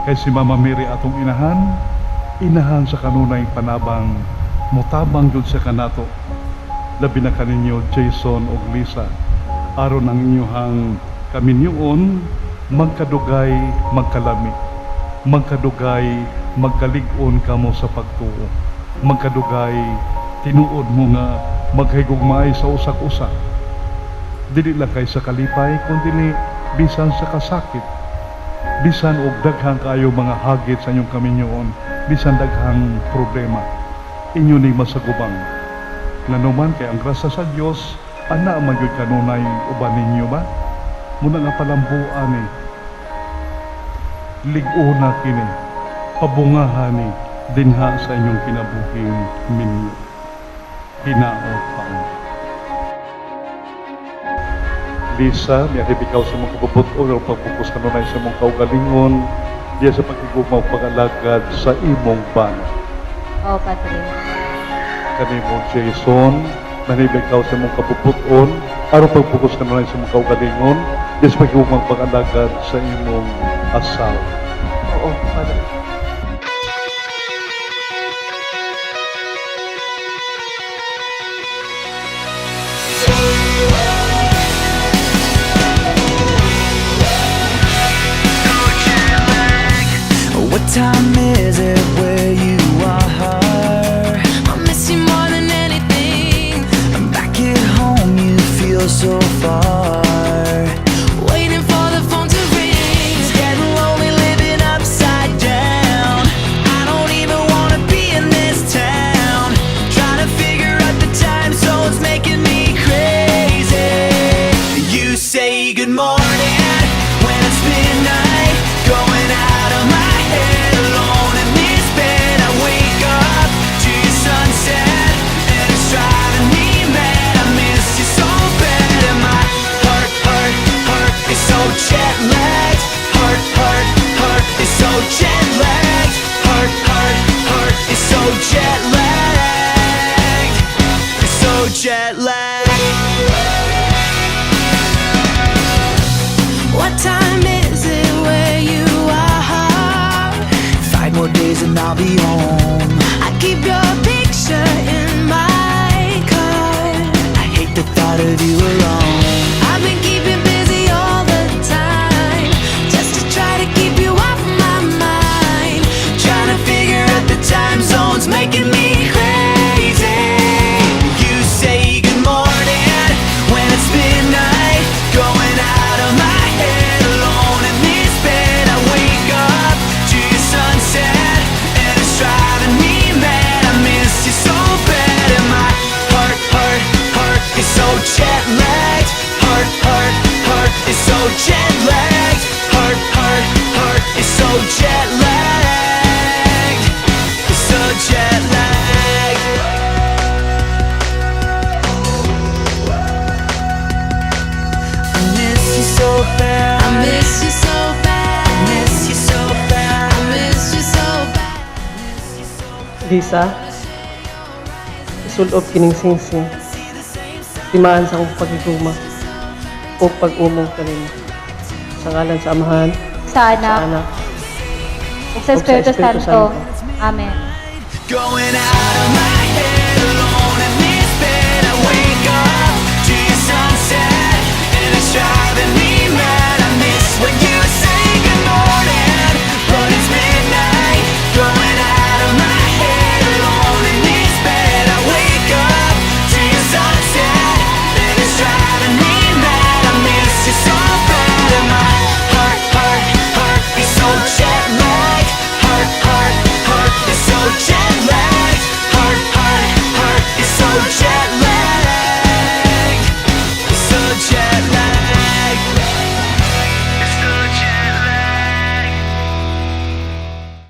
Kay si Mama Mary atong inahan sa kanunay panabang mutabang yun sa kanato. Labi na kaninyo Jason ug Lisa, aron ang inyuhang kaminyoon magkadugay magkalami, magkadugay magkalig-on kamo sa pagtuo, magkadugay tinuod mo nga maghigugmaay sa usak-usa. Dili lang kay sa kalipay kundi bisan sa kasakit, bisan og daghang kayo mga hagit sa inyong kaminyoon, bisan daghang problema inyo ni masagubang. Nganuman kay ang grasya sa Dios ana man gyud kanunay uban ninyo ba? Muna nga palambuan ni lig-una kini, pabungahan ni dinha sa inyong kinabuhing minyo. Hinaot pa. Lisa, niya ikaw sa mga kabubuton o pagpupus kanunay sa mong kaugalingon diya sa pagkigumaw pag-alagad sa imong bana. Oo, Padre. Kanimo Jason, nanibig ikaw sa mong kabubuton aron pagpupus kanunay sa mong kaugalingon diya sa pagkigumaw pag-alagad sa imong asawa. Oo, Padre. What time is it where you are? I miss you more than anything. I'm back at home, you feel so far. Waiting for the phone to ring. It's getting lonely living upside down. I don't even wanna be in this town. Trying to figure out the time zones making me crazy. You say good morning when it's midnight, going out of my head alone in this bed. I wake up to your sunset and it's driving me mad. I miss you so bad and my heart is so jet lagged. Heart is so jet lagged. Heart is so jet lagged. It's so jet lagged. What time is it where you are? 5 more days and I'll be home. I keep your picture in my car. I hate the thought of you alone. I've been keeping busy all the time, just to try to keep you off my mind. Trying to figure out the time zones making me crazy. You say good morning when it's midnight, going out of my head alone in this bed. I wake up to your sunset and it's driving me mad. I miss you so bad and my heart is so jet lagged. Heart is so jet lagged. Heart is so jet lagged. It's so jet lagged. I miss you so bad. I miss you so bad. I miss you so bad. I miss you so bad. Lisa, isulob kining singsing. Timaan sa akong pagiguma o pag-umong kanina. Sa ngalan sa Amahan, Sa anak, anak, ug sa Espiritu Santo. Amen. Going out of my